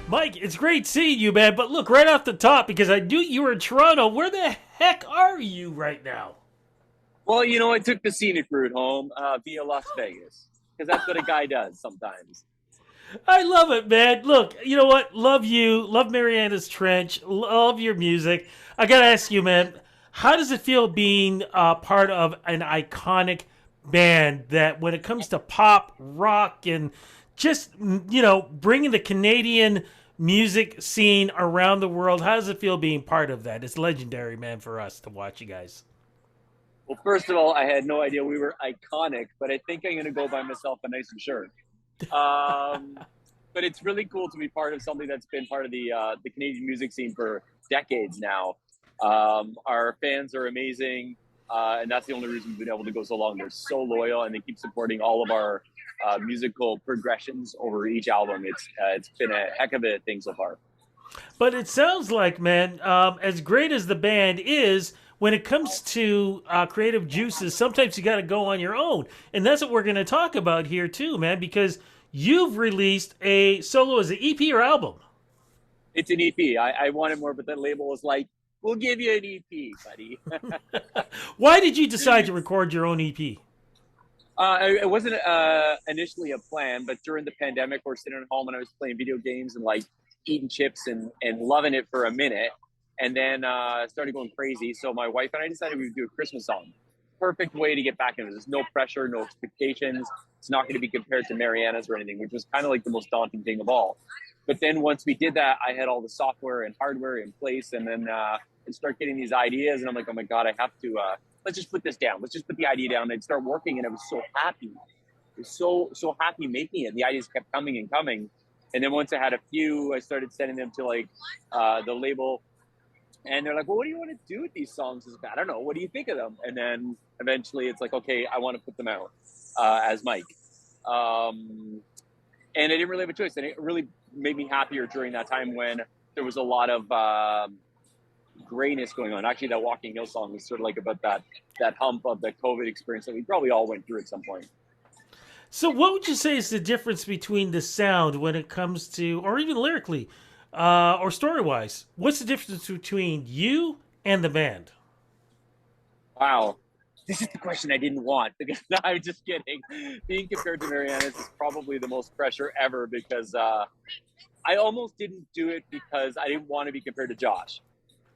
Mike, it's great seeing you, man. But look, right off the top, because I knew you were in Toronto, where the heck are you right now? Well, I took the scenic route home via Las Vegas because that's what a guy does sometimes. I love it, man. Look, you know what? Love you. Love Marianas Trench. Love your music. I got to ask you, man, how does it feel being part of an iconic band that when it comes to pop, rock, and just, bringing the Canadian music scene around the world, how does it feel being part of that? It's legendary, man, for us to watch you guys. Well, first of all, I had no idea we were iconic, but I think I'm going to go buy myself a nicer shirt. Um, but it's really cool to be part of something that's been part of the Canadian music scene for decades now. Our fans are amazing, and that's the only reason we've been able to go so long. They're so loyal, and they keep supporting all of our musical progressions over each album. It's been a heck of a thing so far. But it sounds like, man, as great as the band is, when it comes to creative juices, sometimes you got to go on your own. And that's what we're going to talk about here, too, man, because you've released a solo as an EP or album. It's an EP. I wanted more, but the label was like, "We'll give you an EP, buddy." Why did you decide to record your own EP? It wasn't initially a plan, but during the pandemic, we're sitting at home and I was playing video games and like eating chips and loving it for a minute, and then started going crazy. So my wife and I decided we would do a Christmas song. Perfect way to get back into it. There's no pressure, no expectations. It's not going to be compared to Marianas or anything, which was kind of like the most daunting thing of all. But then once we did that, I had all the software and hardware in place, and then I start getting these ideas, and I'm like, oh my god, I have to. Let's just put this down. Let's just put the idea down and start working. And I was so happy. I was so happy making it. The ideas kept coming and coming. And then once I had a few, I started sending them to like the label. And they're like, well, what do you want to do with these songs? I was like, I don't know. What do you think of them? And then eventually it's like, okay, I want to put them out as Mike. And I didn't really have a choice. And it really made me happier during that time when there was a lot of grayness going on. Actually, that Walking Hill song was sort of like about that hump of the COVID experience that we probably all went through at some point. So, what would you say is the difference between the sound when it comes to, or even lyrically, or story wise? What's the difference between you and the band? Wow. This is the question I didn't want. No, I'm just kidding. Being compared to Marianas is probably the most pressure ever because I almost didn't do it because I didn't want to be compared to Josh.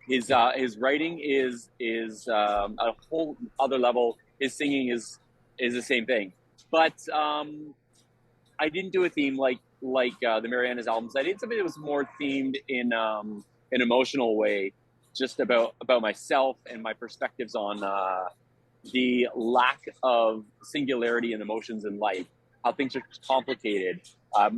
His writing is a whole other level. His singing is the same thing, but I didn't do a theme like the Marianas albums. I did something that was more themed in an emotional way, just about myself and my perspectives on the lack of singularity and emotions in life, how things are complicated,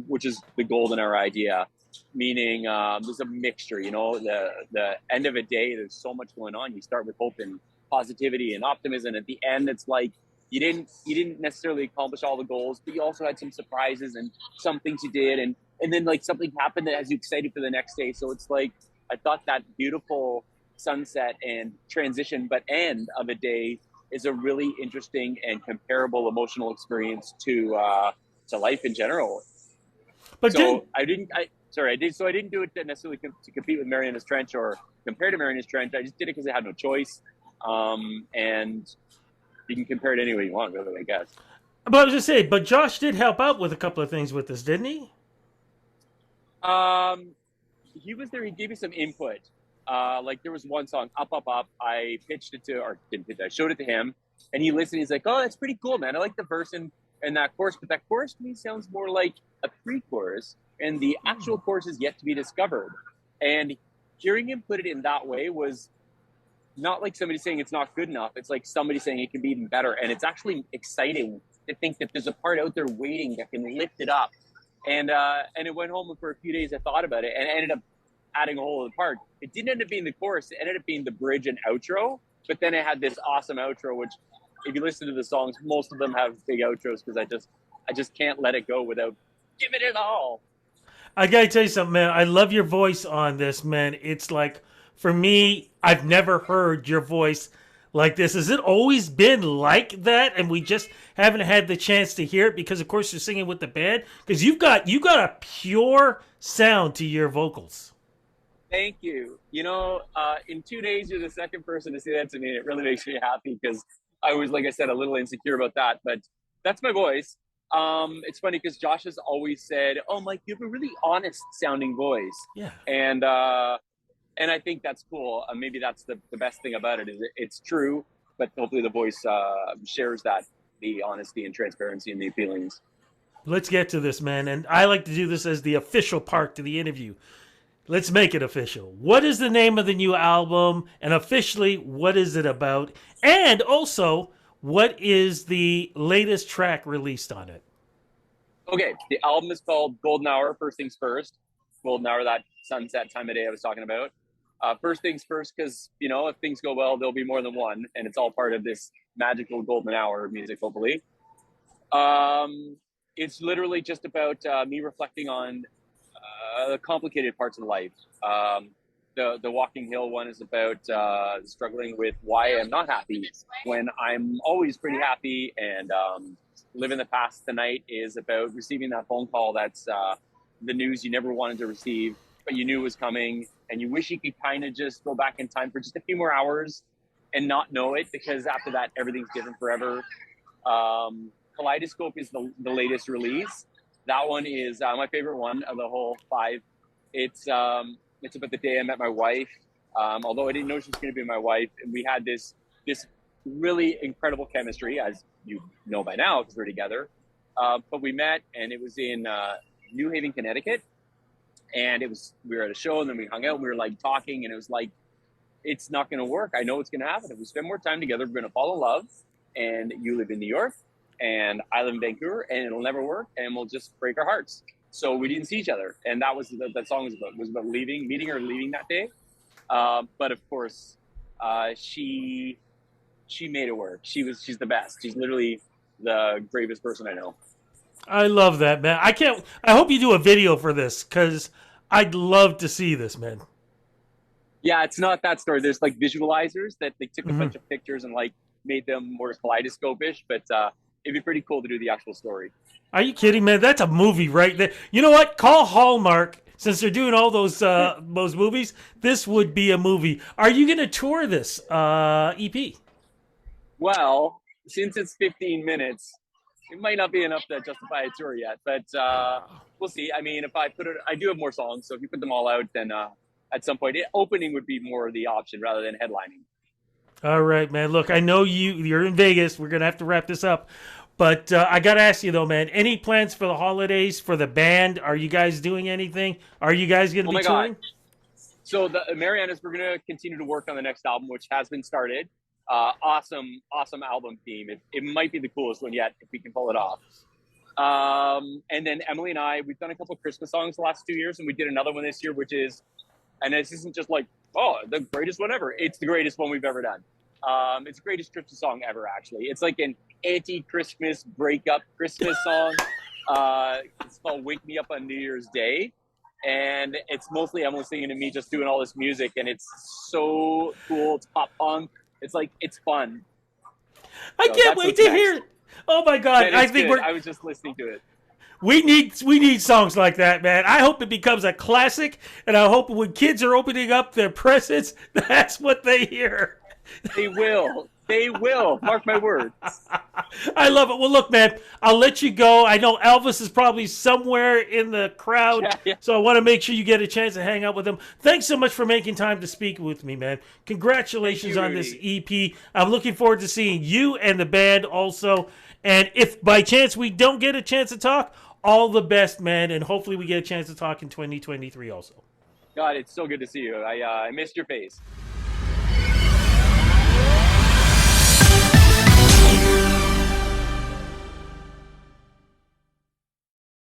which is the goal in our idea. Meaning, there's a mixture. The end of a day, there's so much going on. You start with hope and positivity and optimism. At the end, it's like you didn't necessarily accomplish all the goals, but you also had some surprises and some things you did, and then like something happened that has you excited for the next day. So it's like I thought that beautiful sunset and transition, but end of a day is a really interesting and comparable emotional experience to life in general. But did So I didn't. I did. So I didn't do it necessarily to compete with Marianas Trench or compare to Marianas Trench. I just did it because I had no choice. And you can compare it any way you want, really, I guess. but I was just saying, but Josh did help out with a couple of things with this, didn't he? Um, he was there. He gave me some input. Like there was one song, Up Up Up. I pitched it to, or didn't pitch it, I showed it to him, and he listened. He's like, "Oh, that's pretty cool, man. I like the verse and that chorus, but that chorus to me sounds more like a pre-chorus, and the actual chorus is yet to be discovered." And hearing him put it in that way was not like somebody saying it's not good enough. It's like somebody saying it can be even better, and it's actually exciting to think that there's a part out there waiting that can lift it up. And it went home, and for a few days I thought about it, and I ended up adding a whole other part. It didn't end up being the chorus. It ended up being the bridge and outro. But then it had this awesome outro, which, if you listen to the songs, most of them have big outros because I just can't let it go without giving it all. I gotta tell you something, man. I love your voice on this, man. It's like, for me, I've never heard your voice like this? Has it always been like that, and we just haven't had the chance to hear it because, of course, you're singing with the band? Because you got a pure sound to your vocals. Thank you. In 2 days, you're the second person to say that to me. It really makes me happy because I was, like I said, a little insecure about that. But that's my voice. It's funny because Josh has always said, "Oh, Mike, you have a really honest sounding voice," Yeah. and I think that's cool. Maybe that's the best thing about it is it's true, but hopefully the voice shares that the honesty and transparency and the feelings. Let's get to this, man. And I like to do this as the official part to the interview. Let's make it official. What is the name of the new album? And officially, what is it about? And also, what is the latest track released on it? Okay, the album is called Golden Hour. First things first. Golden Hour, that sunset time of day I was talking about. First things first, because if things go well, there'll be more than one, and it's all part of this magical golden hour of music. Hopefully, it's literally just about me reflecting on complicated parts of life. The Walking Hill one is about struggling with why I'm not happy when I'm always pretty happy, and Live in the Past Tonight is about receiving that phone call that's the news you never wanted to receive, but you knew was coming, and you wish you could kind of just go back in time for just a few more hours and not know it, because after that, everything's different forever. Kaleidoscope is the latest release. That one is my favorite one of the whole five. It's about the day I met my wife. Although I didn't know she was going to be my wife, and we had this really incredible chemistry, as you know by now because we're together. But we met, and it was in New Haven, Connecticut, and we were at a show, and then we hung out, and we were like talking, and it was like, it's not going to work. I know it's going to happen. If we spend more time together, we're going to fall in love, and you live in New York, and I live in Vancouver, and it'll never work, and we'll just break our hearts. So we didn't see each other, and that was that song was about meeting her, leaving that day. But of course, she made it work. She's the best. She's literally the bravest person I know. I love that, man. I hope you do a video for this because I'd love to see this, man. Yeah, it's not that story. There's like visualizers that they took a bunch of pictures and like made them more kaleidoscope-ish, but it'd be pretty cool to do the actual story. Are you kidding, man? That's a movie right there. You know what? Call Hallmark. Since they're doing all those movies, this would be a movie. Are you going to tour this EP? Well, since it's 15 minutes, it might not be enough to justify a tour yet, but we'll see. I mean, if I I do have more songs, so if you put them all out, then at some point, opening would be more the option rather than headlining. All right, man. Look, I know you're in Vegas. We're going to have to wrap this up. But I got to ask you, though, man, any plans for the holidays for the band? Are you guys doing anything? Are you guys going to be touring? God. So the Marianas, we're going to continue to work on the next album, which has been started. Awesome album theme. It might be the coolest one yet if we can pull it off. And then Emily and I, we've done a couple of Christmas songs the last 2 years, and we did another one this year, which is, and this isn't just like, oh, the greatest one ever. It's the greatest one we've ever done. It's the greatest Christmas song ever, actually. It's like an anti-Christmas breakup Christmas song. It's called Wake Me Up on New Year's Day. And it's mostly Emily singing to me, just doing all this music. And it's so cool. It's pop punk. It's like, it's fun. I can't wait to hear it. Oh my God. I think I was just listening to it. We need songs like that, man. I hope it becomes a classic, and I hope when kids are opening up their presents, that's what they hear. They will. They will. Mark my words. I love it. Well, look, man, I'll let you go. I know Elvis is probably somewhere in the crowd, so I want to make sure you get a chance to hang out with him. Thanks so much for making time to speak with me, man. Congratulations on this EP. I'm looking forward to seeing you and the band also. And if by chance we don't get a chance to talk, all the best, man, and hopefully we get a chance to talk in 2023 also. God, it's so good to see you. I missed your face.